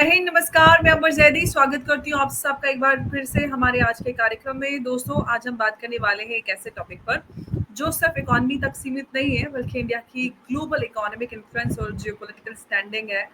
जय हिंद, नमस्कार। मैं अमर जैदी स्वागत करती हूँ आप सबका एक बार फिर से हमारे आज के कार्यक्रम में। दोस्तों, आज हम बात करने वाले हैं एक ऐसे टॉपिक पर जो सिर्फ इकोनॉमी तक सीमित नहीं है, बल्कि इंडिया की ग्लोबल इकोनॉमिक इन्फ्लुएंस और जियोपॉलिटिकल स्टैंडिंग है,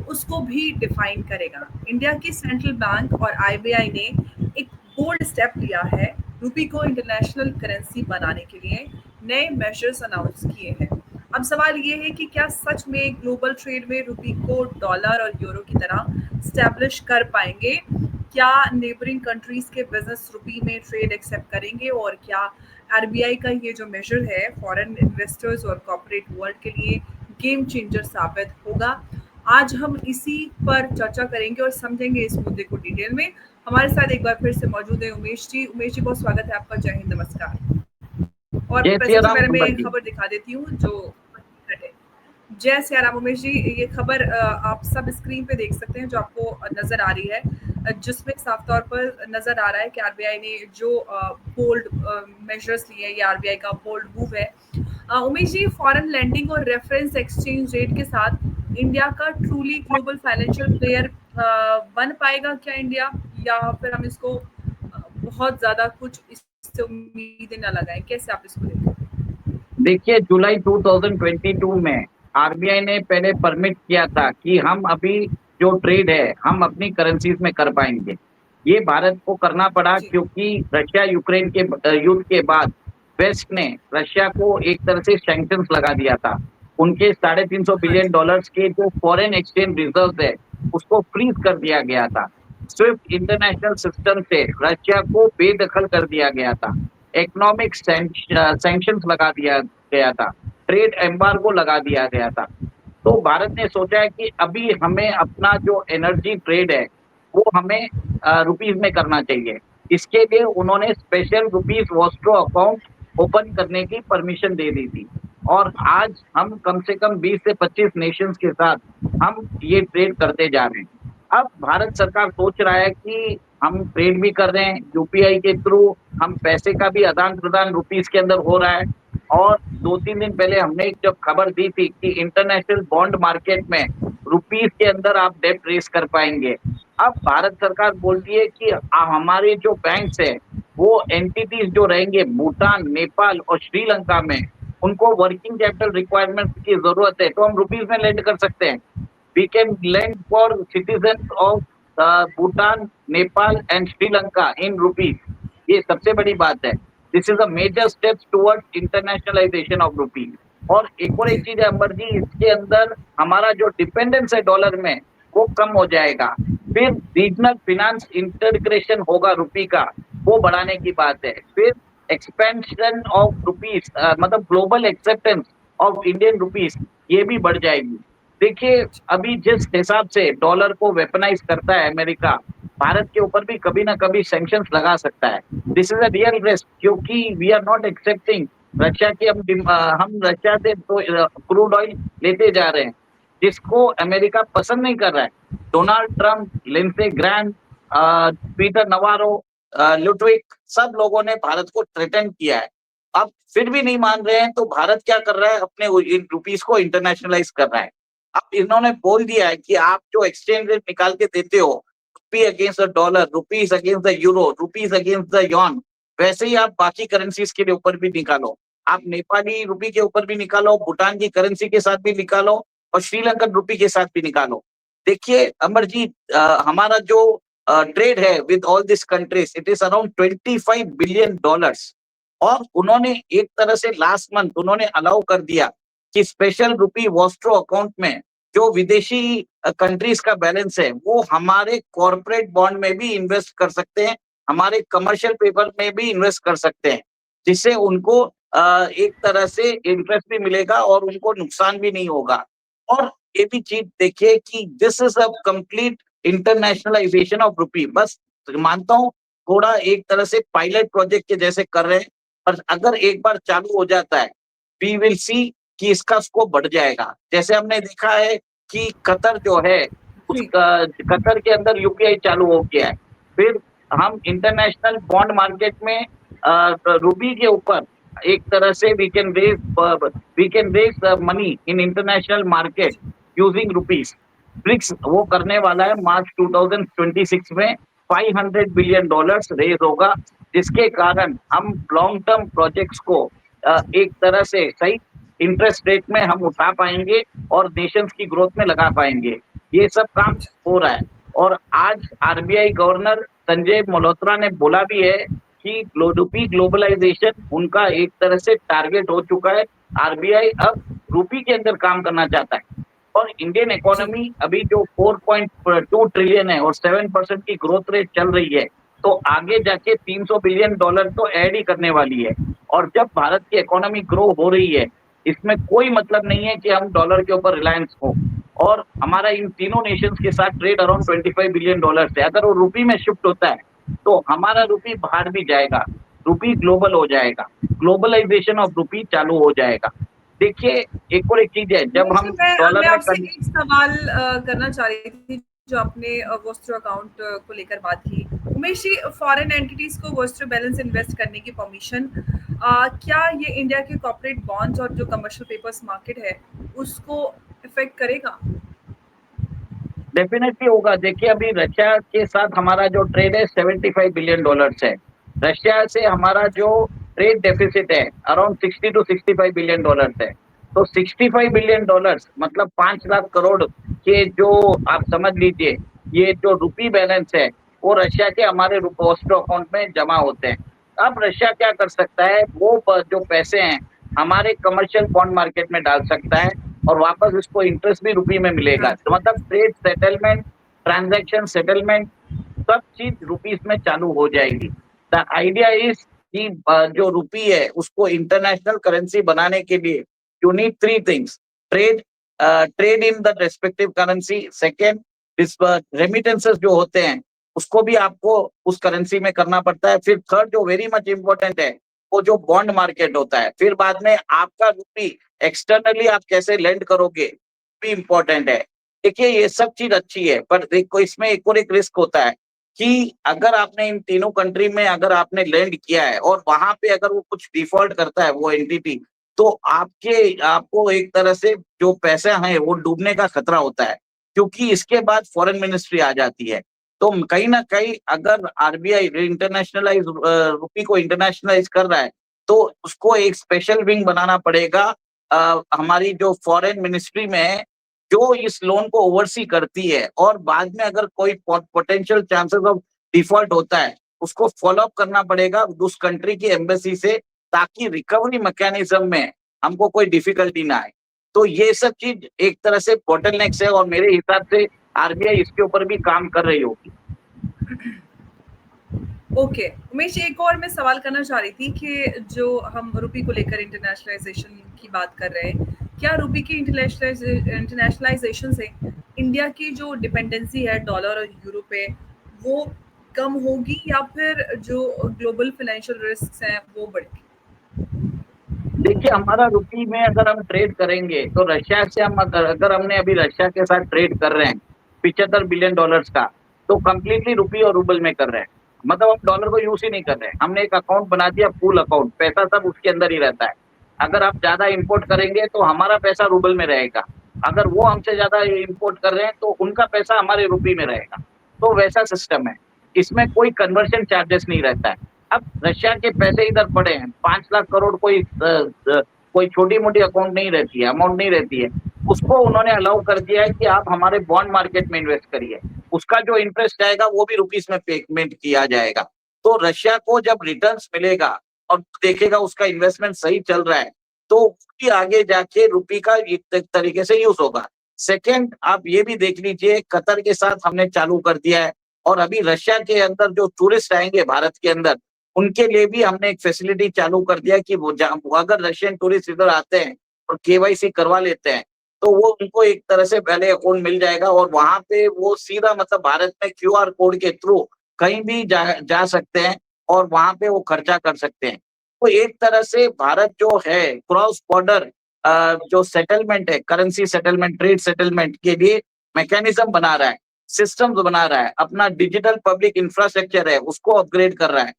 उसको भी डिफाइन करेगा। इंडिया की सेंट्रल बैंक और आरबीआई ने एक बोल्ड स्टेप लिया है। रूपी को इंटरनेशनल करेंसी बनाने के लिए नए मेजर्स अनाउंस किए हैं। अब सवाल ये है कि क्या सच में ग्लोबल ट्रेड में रुपी को डॉलर और यूरो की तरह स्टैब्लिश कर पाएंगे? क्या नेबरिंग कंट्रीज के बिजनेस रुपी में ट्रेड एक्सेप्ट करेंगे? और क्या आरबीआई का ये जो मेजर है फॉरेन इन्वेस्टर्स और कॉर्पोरेट वर्ल्ड के लिए गेम चेंजर साबित होगा? आज हम इसी पर चर्चा करेंगे और समझेंगे इस मुद्दे को डिटेल में। हमारे साथ एक बार फिर से मौजूद है उमेश जी। उमेश जी, बहुत स्वागत है आपका। जय हिंद, नमस्कार। और जय सबसे सियाराम पहले मैं अमर एक जी। खबर दिखा देती हूँ जो जय सियाराम। उमेश जी, ये खबर आप सब स्क्रीन पे देख सकते हैं जो आपको नजर आ रही है, जिसमें साफ तौर पर नजर आ रहा है कि आरबीआई ने जो बोल्ड मेजर्स लिए हैं, ये आरबीआई का बोल्ड मूव है। उमेश जी, फॉरेन लैंडिंग और रेफरेंस एक्सचेंज रेट के साथ इंडिया का ट्रूली ग्लोबल फाइनेंशियल प्लेयर बन पाएगा क्या इंडिया? या फिर हम इसको बहुत ज्यादा कुछ इससे उम्मीदें न लगाएं? कैसे आप इसको देखते हैं? देखिए, जुलाई 2022 में आरबीआई ने पहले परमिट किया था कि हम अभी जो ट्रेड है हम अपनी करेंसीज में कर पाएंगे। ये भारत को करना पड़ा जी। क्योंकि रशिया यूक्रेन के युद्ध के बाद वेस्ट ने रशिया को एक तरह से सैंक्शंस लगा दिया था। उनके $350 हाँ बिलियन जी। के जो फॉरेन एक्सचेंज रिजर्व है उसको फ्रीज कर दिया गया था। स्विफ्ट इंटरनेशनल सिस्टम से रशिया को बेदखल कर दिया गया था। इकोनॉमिक सैंक्शंस लगा दिया गया था। ट्रेड एम्बार्गो लगा दिया गया था। तो भारत ने सोचा है कि अभी हमें अपना जो एनर्जी ट्रेड है वो हमें रुपीज में करना चाहिए। इसके लिए उन्होंने special rupees Vostro account open करने की परमिशन दे दी थी। और आज हम कम से कम 20 से 25 नेशंस के साथ हम ये ट्रेड करते जा रहे हैं। अब भारत सरकार सोच रहा है कि हम ट्रेड भी कर रहे हैं यूपीआई के थ्रू, हम पैसे का भी आदान प्रदान रुपीज के अंदर हो रहा है। और 2-3 दिन पहले हमने एक जब खबर दी थी कि इंटरनेशनल बॉन्ड मार्केट में रुपीस के अंदर आप डेट रेस कर पाएंगे। अब भारत सरकार बोलती है कि हमारे जो बैंक्स है वो एंटिटीज जो रहेंगे भूटान, नेपाल और श्रीलंका में, उनको वर्किंग कैपिटल रिक्वायरमेंट की जरूरत है तो हम रुपीस में लेंड कर सकते हैं। We can lend for citizens of Bhutan, Nepal and Sri Lanka in rupees। ये सबसे बड़ी बात है। This is a major step towards internationalisation of rupee. और एक जी। चीज है अमर जी, इसके अंदर हमारा जो डिपेंडेंस है डॉलर में वो कम हो जाएगा। फिर रीजनल फिनांस इंटीग्रेशन होगा रुपी का, वो बढ़ाने की बात है। फिर एक्सपेंशन ऑफ रुपीज, मतलब global acceptance of Indian rupees, ये भी बढ़ जाएगी। देखिए, अभी जिस हिसाब से डॉलर को वेपनाइज करता है अमेरिका, भारत के ऊपर भी कभी ना कभी सैंक्शंस लगा सकता है। This is a real risk क्योंकि we are not accepting Russia की। हम रशिया से तो क्रूड ऑयल लेते जा रहे हैं जिसको अमेरिका पसंद नहीं कर रहा है। Donald Trump, Lindsey Graham, Peter Navarro, Lutnick, सब लोगों ने भारत को थ्रेटन किया है। अब फिर भी नहीं मान रहे हैं तो भारत क्या कर रहा है, अपने रुपीस को इंटरनेशनलाइज कर रहा है। अब इन्होंने बोल दिया है कि आप जो एक्सचेंज रेट निकाल के देते हो, rupee against the dollar, rupees against the euro, rupees against the yen, वैसे ही आप बाकी करेंसीज के ऊपर भी निकालो। आप नेपाली रुपी के ऊपर भी निकालो, भूटान की करेंसी के साथ भी निकालो और श्रीलंकन रुपी के साथ भी निकालो। देखिए अमर जी, हमारा जो ट्रेड है with all this countries, it is around $25 billion. और उन्होंने एक तरह से लास्ट मंथ उन्होंने अलाउ कर दिया कि स्पेशल रुपी वॉस्ट्रो अकाउंट में जो विदेशी कंट्रीज का बैलेंस है वो हमारे कॉर्पोरेट बॉन्ड में भी इन्वेस्ट कर सकते हैं, हमारे कमर्शियल पेपर में भी इन्वेस्ट कर सकते हैं, जिससे उनको एक तरह से इंटरेस्ट भी मिलेगा और उनको नुकसान भी नहीं होगा। और ये भी चीज देखिए कि this is a complete internationalisation of रुपी। बस मानता हूँ थोड़ा एक तरह से पायलट प्रोजेक्ट के जैसे कर रहे हैं, पर अगर एक बार चालू हो जाता है वी विल सी कि इसका स्कोप बढ़ जाएगा। जैसे हमने देखा है कि कतर जो है जी। उसका, कतर के अंदर यूपीआई चालू हो गया है। फिर हम इंटरनेशनल बॉन्ड मार्केट में रूबी के ऊपर एक तरह से we can raise money in international market using rupees. BRICS वो करने वाला है मार्च 2026 में $500 बिलियन रेज होगा, जिसके कारण हम लॉन्ग टर्म प्रोजेक्ट्स को एक तरह से सही इंटरेस्ट रेट में हम उठा पाएंगे और नेशंस की ग्रोथ में लगा पाएंगे। ये सब काम हो रहा है और आज आरबीआई गवर्नर संजय मल्होत्रा ने बोला भी है कि रूपी ग्लोबलाइजेशन उनका एक तरह से टारगेट हो चुका है। आरबीआई अब रूपी के अंदर काम करना चाहता है और इंडियन जी। इकोनॉमी अभी जो 4.2 ट्रिलियन है और 7% की ग्रोथ रेट चल रही है, तो आगे जाके $300 बिलियन तो ऐड ही करने वाली है। और जब भारत की इकोनॉमी ग्रो हो रही है, इसमें कोई मतलब नहीं है कि हम डॉलर के ऊपर रिलायंस हो। और हमारा इन तीनों नेशंस के साथ ट्रेड अराउंड $25 बिलियन है। अगर वो रूपी में शिफ्ट होता है, तो हमारा रूपी बाहर भी जाएगा, रूपी ग्लोबल हो जाएगा, ग्लोबलाइजेशन ऑफ रूपी चालू हो जाएगा। देखिए, एक और एक चीज है, जब उमेश जी, हम मैं डॉलर में आपसे एक सवाल करना चाह रही थी, जो आपने वोस्ट्रो अकाउंट को लेकर बात की। उमेश जी, फॉरेन एंटिटीज को वोस्ट्रो बैलेंस इन्वेस्ट करने की परमिशन, क्या ये इंडिया के कॉर्पोरेट बॉन्ड्स और जो कमर्शियल पेपर्स मार्केट है उसको इफेक्ट करेगा? डेफिनेटली होगा। देखिए, अभी रशिया के साथ हमारा जो ट्रेड है $75 बिलियन है। रशिया से हमारा जो ट्रेड डेफिसिट है अराउंड $60 to 65 बिलियन है। तो $65 बिलियन मतलब 5 लाख करोड़ के जो आप समझ लीजिए, ये जो रूपी बैलेंस है वो रशिया के हमारे पोस्टो अकाउंट में जमा होते हैं। अब रशिया क्या कर सकता है, वो जो पैसे हैं हमारे कमर्शियल बॉन्ड मार्केट में डाल सकता है और वापस इसको इंटरेस्ट भी रुपये में मिलेगा। तो मतलब ट्रेड सेटलमेंट, ट्रांजैक्शन सेटलमेंट, सब चीज रुपीस में चालू हो जाएगी। द आइडिया इज कि जो रुपी है उसको इंटरनेशनल करेंसी बनाने के लिए you need three things: trade, trade in the respective currency, second remittances जो होते हैं उसको भी आपको उस करेंसी में करना पड़ता है, फिर थर्ड जो वेरी मच इंपॉर्टेंट है वो जो बॉन्ड मार्केट होता है, फिर बाद में आपका रुपी एक्सटर्नली आप कैसे लेंड करोगे भी इम्पोर्टेंट है। देखिए, ये सब चीज अच्छी है, पर देखो इसमें एक और एक रिस्क होता है कि अगर आपने इन तीनों कंट्री में अगर आपने लैंड किया है और वहां पे अगर वो कुछ डिफॉल्ट करता है वो एंटिटी, तो आपको एक तरह से जो पैसा है वो डूबने का खतरा होता है, क्योंकि इसके बाद फॉरेन मिनिस्ट्री आ जाती है। तो कहीं ना कहीं अगर आरबीआई इंटरनेशनलाइज रुपी को इंटरनेशनलाइज कर रहा है, तो उसको एक स्पेशल विंग बनाना पड़ेगा हमारी जो फॉरेन मिनिस्ट्री में है, जो इस लोन को ओवरसी करती है, और बाद में अगर कोई पोटेंशियल चांसेस ऑफ डिफॉल्ट होता है उसको फॉलो अप करना पड़ेगा उस कंट्री की एम्बेसी से, ताकि रिकवरी मैकेनिज्म में हमको कोई डिफिकल्टी ना आए। तो ये सब चीज एक तरह से बोटलनेक्स है और मेरे हिसाब से आरबीआई इसके ऊपर भी काम कर रही होगी। ओके उमेश, एक और मैं सवाल करना चाह रही थी कि जो हम रुपी को लेकर इंटरनेशनलाइजेशन की बात कर रहे हैं, क्या रुपी की इंटरनेशनलाइजेशन से इंडिया की जो डिपेंडेंसी है डॉलर और यूरो पे, वो कम होगी या फिर जो ग्लोबल फाइनेंशियल रिस्क हैं वो बढ़ेगी? देखिए, हमारा रुपी में अगर हम ट्रेड करेंगे तो रशिया से हम अगर हमने अभी रशिया के साथ ट्रेड कर रहे हैं $75 बिलियन का, तो कंप्लीटली रुपी और रूबल में कर रहे हैं। मतलब हम डॉलर को यूज ही नहीं कर रहे हैं, हमने एक अकाउंट बना दिया, पूल अकाउंट, पैसा सब उसके अंदर ही रहता है। अगर आप ज्यादा इंपोर्ट करेंगे तो हमारा पैसा रूबल में रहेगा, अगर वो हमसे ज्यादा इंपोर्ट कर रहे हैं तो उनका पैसा हमारे रुपी में रहेगा। तो वैसा सिस्टम है, इसमें कोई कन्वर्शन चार्जेस नहीं रहता है। अब रशिया के पैसे इधर पड़े हैं, 5 लाख करोड़ कोई छोटी मोटी अकाउंट नहीं रहती है, अमाउंट नहीं रहती है। उसको उन्होंने अलाउ कर दिया है कि आप हमारे बॉन्ड मार्केट में इन्वेस्ट करिए, उसका जो इंटरेस्ट आएगा वो भी रुपीस में पेमेंट किया जाएगा। तो रशिया को जब रिटर्न्स मिलेगा और देखेगा उसका इन्वेस्टमेंट सही चल रहा है, तो भी आगे जाके रुपी का एक तरीके से यूज होगा। सेकेंड, आप ये भी देख लीजिए, कतर के साथ हमने चालू कर दिया है, और अभी रशिया के अंदर जो टूरिस्ट आएंगे भारत के अंदर, उनके लिए भी हमने एक फैसिलिटी चालू कर दिया कि वो अगर रशियन टूरिस्ट इधर आते हैं और केवाईसी करवा लेते हैं, तो वो उनको एक तरह से पहले अकाउंट मिल जाएगा और वहां पे वो सीधा मतलब भारत में क्यूआर कोड के थ्रू कहीं भी जा सकते हैं और वहां पे वो खर्चा कर सकते हैं। तो एक तरह से भारत जो है क्रॉस बॉर्डर जो सेटलमेंट है, करेंसी सेटलमेंट, ट्रेड सेटलमेंट के लिए मैकेनिज्म बना रहा है, सिस्टम्स बना रहा है, अपना डिजिटल पब्लिक इंफ्रास्ट्रक्चर है उसको अपग्रेड कर रहा है।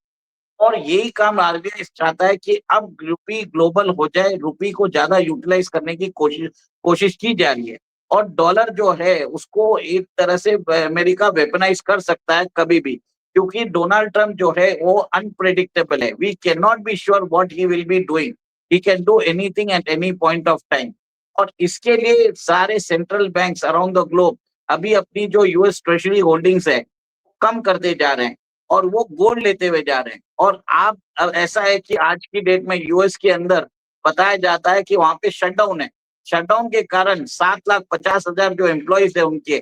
और यही काम आरबीआई चाहता है कि अब रुपी ग्लोबल हो जाए, रुपी को ज्यादा यूटिलाइज करने की कोशिश कोशिश की जा रही है। और डॉलर जो है उसको एक तरह से अमेरिका वेपनाइज कर सकता है कभी भी, क्योंकि डोनाल्ड ट्रंप जो है वो अनप्रेडिक्टेबल है। We can not be sure what he will be doing, he can do anything at any point of time. और इसके लिए सारे central banks around the globe अभी अपनी जो यूएस ट्रेजरी होल्डिंग्स है कम करते जा रहे हैं और वो गोल्ड लेते हुए जा रहे हैं। और आप अब ऐसा है कि आज की डेट में यूएस के अंदर बताया जाता है कि वहां पे शटडाउन है। शटडाउन के कारण 7,50,000 जो एम्प्लॉइज है उनके,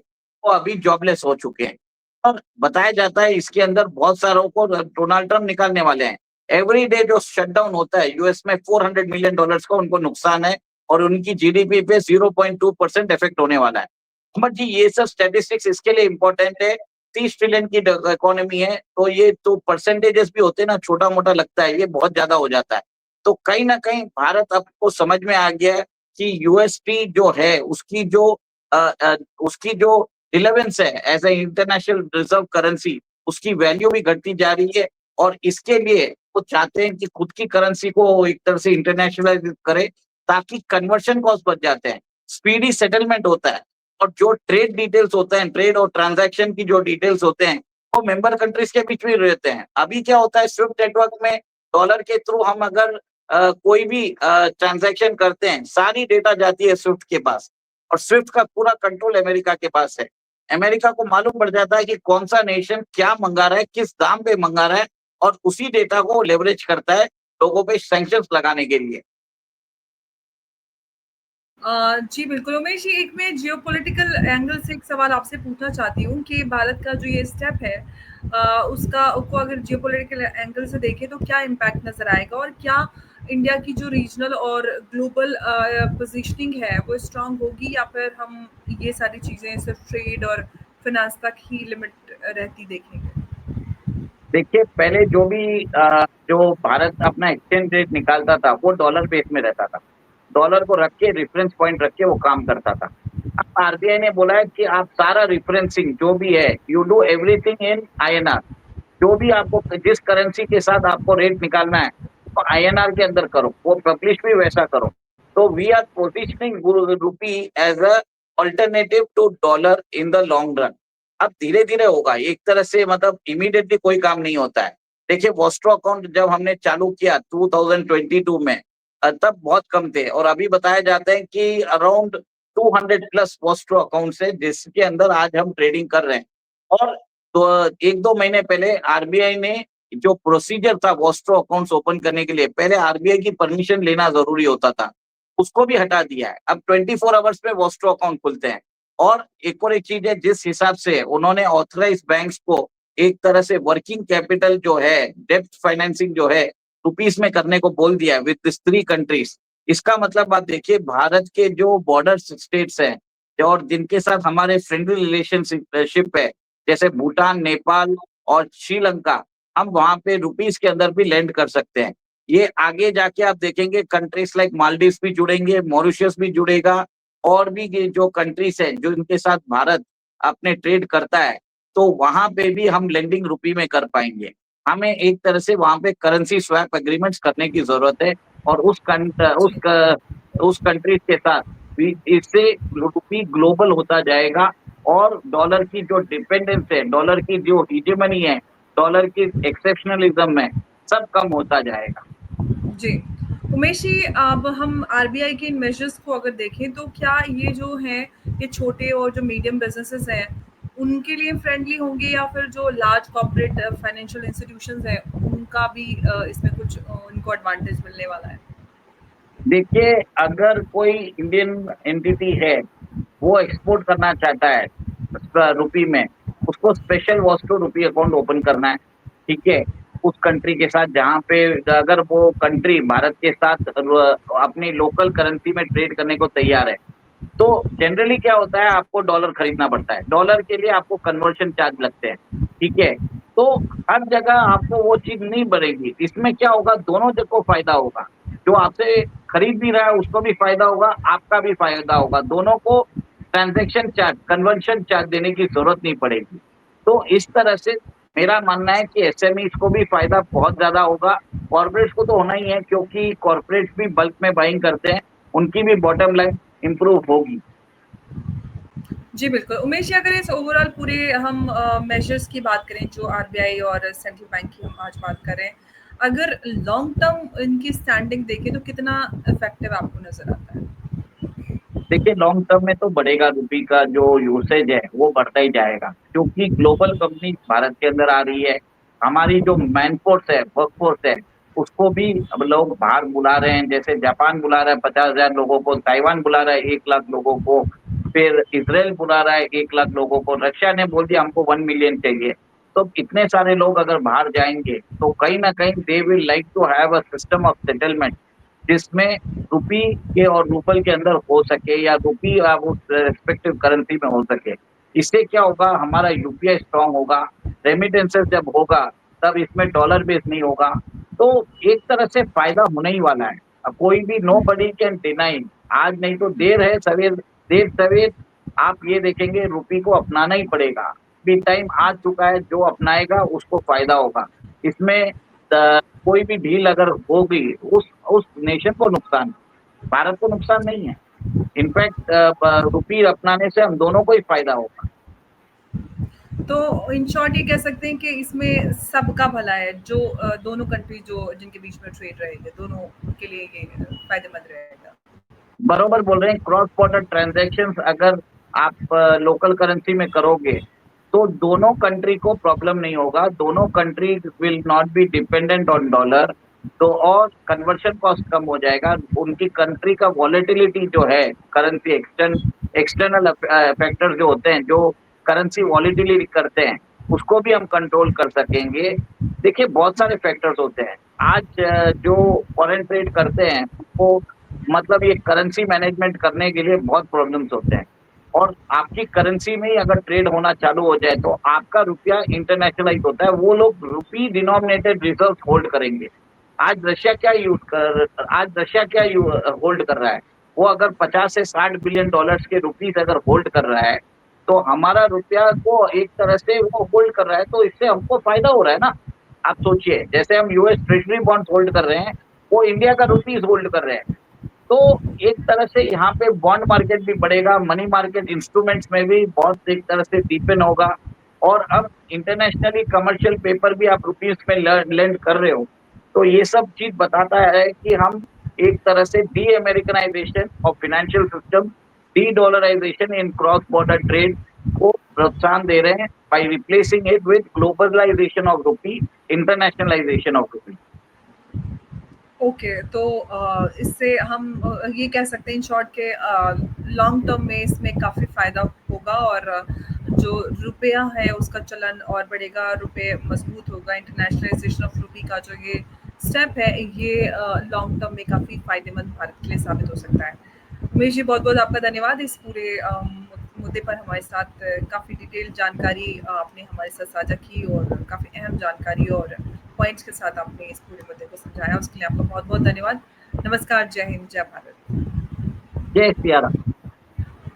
वो अभी जॉबलेस हो चुके हैं। और बताया जाता है इसके अंदर बहुत सारों को डोनाल्ड ट्रंप निकालने वाले हैं। एवरी डे जो शटडाउन होता है यूएस में $400 मिलियन का उनको नुकसान है और उनकी जीडीपी पे 0.2% इफेक्ट होने वाला है। अहमद जी, ये सब स्टैटिस्टिक्स इसके लिए इंपॉर्टेंट है। 30 ट्रिलियन की इकोनॉमी है, तो ये तो परसेंटेजेस भी होते हैं ना, छोटा मोटा लगता है, ये बहुत ज्यादा हो जाता है। तो कहीं ना कहीं भारत आपको समझ में आ गया है कि यूएसटी जो है उसकी जो रिलेवेंस है as a international reserve currency, उसकी वैल्यू भी घटती जा रही है। और इसके लिए वो चाहते हैं कि खुद की करेंसी को एक तरह से इंटरनेशनलाइज करे, ताकि कन्वर्शन कॉस्ट बच जाते हैं, स्पीडी सेटलमेंट होता है। और जो ट्रेड डिटेल्स होते हैं, ट्रेड और ट्रांजैक्शन की जो डिटेल्स होते हैं, वो मेंबर कंट्रीज के बीच में रहते हैं। अभी क्या होता है, स्विफ्ट नेटवर्क में डॉलर के थ्रू हम अगर कोई भी ट्रांजैक्शन करते हैं, सारी डेटा जाती है स्विफ्ट के पास, और स्विफ्ट का पूरा कंट्रोल अमेरिका के पास है। अमेरिका को मालूम पड़ जाता है कि कौन सा नेशन क्या मंगा रहा है, किस दाम पे मंगा रहा है, और उसी डेटा को लेवरेज करता है लोगों पे सैंक्शंस लगाने के लिए। जी बिल्कुल उमेश जी, एक मैं जियोपॉलिटिकल एंगल से एक सवाल आपसे पूछना चाहती हूँ कि भारत का जो ये स्टेप है उसको अगर जियोपॉलिटिकल एंगल से देखें तो क्या इम्पैक्ट नजर आएगा, और क्या इंडिया की जो रीजनल और ग्लोबल पोजीशनिंग है वो स्ट्रांग होगी, या फिर हम ये सारी चीजें सिर्फ ट्रेड और फाइनेंस तक ही लिमिट रहती देखेंगे? देखिए, पहले जो भारत अपना एक्सचेंज रेट निकालता था वो डॉलर बेस में रहता था। डॉलर को रख के, रेफरेंस पॉइंट रख के वो काम करता था। अब आरबीआई ने बोला है कि आप सारा रिफरेंसिंग जो भी है, you do everything in INR. जो भी आपको जिस करेंसी के साथ आपको रेट निकालना है, तो आईएनआर के अंदर करो, वो पब्लिश भी वैसा करो। तो we are positioning rupee as a alternative to dollar in the long run. अब धीरे धीरे होगा, एक तरह से मतलब इमीडिएटली कोई काम नहीं होता है। देखिए, वॉस्ट्रो अकाउंट जब हमने चालू किया 2022 में, तब बहुत कम थे, और अभी बताया जाता है कि अराउंड 200 प्लस वॉस्ट्रो अकाउंट्स है जिसके अंदर आज हम ट्रेडिंग कर रहे हैं। और तो 1-2 महीने पहले आरबीआई ने जो प्रोसीजर था वॉस्ट्रो अकाउंट्स ओपन करने के लिए, पहले आरबीआई की परमिशन लेना जरूरी होता था, उसको भी हटा दिया है। अब 24 आवर्स में वॉस्ट्रो अकाउंट खुलते हैं। और एक चीज है, जिस हिसाब से उन्होंने ऑथराइज बैंक्स को एक तरह से वर्किंग कैपिटल जो है, डेप्थ फाइनेंसिंग जो है, रुपीस में करने को बोल दिया है विद दिस 3 कंट्रीज। इसका मतलब आप देखिए, भारत के जो बॉर्डर स्टेट्स हैं और जिनके साथ हमारे फ्रेंडली रिलेशनशिप है, जैसे भूटान, नेपाल और श्रीलंका, हम वहां पे रुपीस के अंदर भी लैंड कर सकते हैं। ये आगे जाके आप देखेंगे कंट्रीज लाइक मालदीव्स भी जुड़ेंगे, मॉरिशस भी जुड़ेगा, और भी ये जो कंट्रीज है जो इनके साथ भारत अपने ट्रेड करता है, तो वहां पे भी हम लेंडिंग रुपी में कर पाएंगे। हमें एक तरह से वहां पे करेंसी स्वैप एग्रीमेंट्स करने की जरूरत है, और जी उस कंट्रीज के साथ भी इससे रुपी ग्लोबल होता जाएगा। और डॉलर की जो डिपेंडेंस है, डॉलर की जो हीजेमनी है, डॉलर की एक्सेप्शनलिज्म है, सब कम होता जाएगा। जी। उमेश जी, अब हम आरबीआई के इन मेजर्स को अगर देखें तो क्या ये जो हैं, ये छोटे और जो मीडियम बिज़नेसेस हैं, उनके लिए फ्रेंडली होंगे, या फिर जो लार्ज कॉर्पोरेट फाइनेंशियल इंस्टीट्यूशंस हैं, उनका भी इसमें कुछ उनको एडवांटेज मिलने वाला है? देखिए, अगर कोई इंडियन एंटिटी है, वो एक्सपोर्ट करना चाहता है रुपी में, उसको स्पेशल वॉस्टो रुपी अकाउंट ओपन करना है। ठीक है, उस कंट्री के साथ जहाँ पे, अगर वो कंट्री भारत के साथ अपनी लोकल करेंसी में ट्रेड करने को तैयार है, तो जनरली क्या होता है, आपको डॉलर खरीदना पड़ता है। डॉलर के लिए आपको कन्वर्शन चार्ज लगते हैं। ठीक है, तो हर जगह आपको वो चीज नहीं बढ़ेगी। इसमें क्या होगा, दोनों जगह को फायदा होगा। जो आपसे खरीद भी रहा है उसको भी फायदा होगा, आपका भी फायदा होगा। दोनों को ट्रांजैक्शन चार्ज, कन्वर्शन चार्ज देने की जरूरत नहीं पड़ेगी। तो इस तरह से मेरा मानना है कि एसएमईज को भी फायदा बहुत ज्यादा होगा। कॉर्पोरेट्स को तो होना ही है, क्योंकि कॉर्पोरेट्स भी बल्क में बाइंग करते हैं, उनकी भी बॉटम लाइन इंप्रूव होगी। जी, बिल्कुल। उमेश जी, अगर इस ओवरऑल पूरे हम मेजर्स की बात करें, जो आरबीआई और सेंट्रल बैंक की हम आज बात कर रहे हैं, अगर लॉन्ग टर्म इनकी स्टैंडिंग देखें तो कितना इफ़ेक्टिव आपको नज़र आता है? देखिए लॉन्ग टर्म में तो बढ़ेगा, रुपी का जो यूसेज है वो बढ़ता ही जाएगा, क्योंकि ग्लोबल कंपनी भारत के अंदर आ रही है। हमारी जो मैन फोर्स है, वर्क फोर्स है, उसको भी अब लोग बाहर बुला रहे हैं। जैसे जापान बुला रहा है 50,000 लोगों को, ताइवान बुला रहा है 1 लाख लोगों को, फिर इसराइल बुला रहा है 1 लाख लोगों को, रशिया ने बोल दिया हमको 1 मिलियन चाहिए। तो इतने सारे लोग अगर बाहर जाएंगे तो कहीं ना कहीं they will like to have a system of settlement, जिसमें रुपी के और रूबल के अंदर हो सके, या रुपी उस रिस्पेक्टिव करेंसी में हो सके। इससे क्या होगा, हमारा यूपीआई स्ट्रांग होगा, रेमिटेंसेस जब होगा तब इसमें डॉलर बेस नहीं होगा। तो एक तरह से फायदा होने ही वाला है। अब कोई भी नो बडी कैन डिनाई, आज नहीं तो देर है सवेर, देर सवेर आप ये देखेंगे रुपी को अपनाना ही पड़ेगा। भी टाइम आ चुका है, जो अपनाएगा उसको फायदा होगा इसमें। कोई भी ढील अगर होगी, उस नेशन को नुकसान, भारत को नुकसान नहीं है। इनफैक्ट रुपी अपनाने से हम दोनों को ही फायदा होगा। तो इन शॉर्ट ये कह सकते हैं कि इसमें सबका भला है, जो दोनों कंट्री जो जिनके बीच में ट्रेड रहेगा, दोनों के लिए ये फ़ायदेमंद रहेगा। बरोबर बोल रहे हैं, क्रॉस बॉर्डर ट्रांजैक्शंस अगर आप लोकल करेंसी में करोगे तो दोनों कंट्री को प्रॉब्लम नहीं होगा, दोनों country will not be dependent on dollar. तो और कन्वर्शन कॉस्ट कम हो जाएगा, उनकी कंट्री का वॉलेटिलिटी जो है, करेंसी एक्सटर्नल फैक्टर जो होते हैं, जो करेंसी वॉलेटिलिटी करते हैं, उसको भी हम कंट्रोल कर सकेंगे। देखिए बहुत सारे फैक्टर्स होते हैं आज, जो फॉरेन ट्रेड करते हैं वो, मतलब ये करेंसी मैनेजमेंट करने के लिए बहुत प्रॉब्लम्स होते हैं। और आपकी करेंसी में ही अगर ट्रेड होना चालू हो जाए तो आपका रुपया इंटरनेशनलाइज होता है, वो लोग रुपी डिनोमिनेटेड रिजर्व होल्ड करेंगे। आज रशिया क्या होल्ड कर रहा है, वो अगर 50 से 60 बिलियन डॉलर्स के रुपीस अगर होल्ड कर रहा है, तो हमारा रुपया को एक तरह से वो होल्ड कर रहा है, तो इससे हमको फायदा हो रहा है ना। आप सोचिए, जैसे हम यूएस ट्रेजरी बॉन्ड्स होल्ड कर रहे हैं, वो इंडिया का रुपीस होल्ड कर रहे हैं। तो एक तरह से यहाँ पे बॉन्ड मार्केट भी बढ़ेगा, मनी मार्केट इंस्ट्रूमेंट्स में भी बहुत एक तरह से डीपन होगा। और अब इंटरनेशनली कमर्शियल पेपर भी आप रुपीस में लेंड कर रहे हो, तो ये सब चीज बताता है कि हम एक तरह से de Americanization of financial system, de dollarization in cross border trade को प्रोत्साहन दे रहे हैं, by replacing it with globalization of rupee, internationalization of rupee. Okay, तो इससे हम ये कह सकते हैं इन शॉर्ट के लॉन्ग टर्म में इसमें काफ़ी फ़ायदा होगा, और जो रुपया है उसका चलन और बढ़ेगा, रुपये मजबूत होगा। इंटरनेशनलाइजेशन ऑफ रुपी का जो ये स्टेप है, ये लॉन्ग टर्म में काफ़ी फ़ायदेमंद भारत के लिए साबित हो सकता है। उमेश जी, बहुत बहुत आपका धन्यवाद इस पूरे मुद्दे पर हमारे साथ काफ़ी डिटेल जानकारी आपने हमारे साथ साझा की, और काफ़ी अहम जानकारी और पॉइंट्स के साथ आपने इस पूरे मुद्दे को समझाया, उसके लिए आपका बहुत बहुत धन्यवाद। नमस्कार, जय हिंद, जय भारत। जय सिया राम।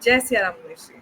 जय सिया राम उमेश जी।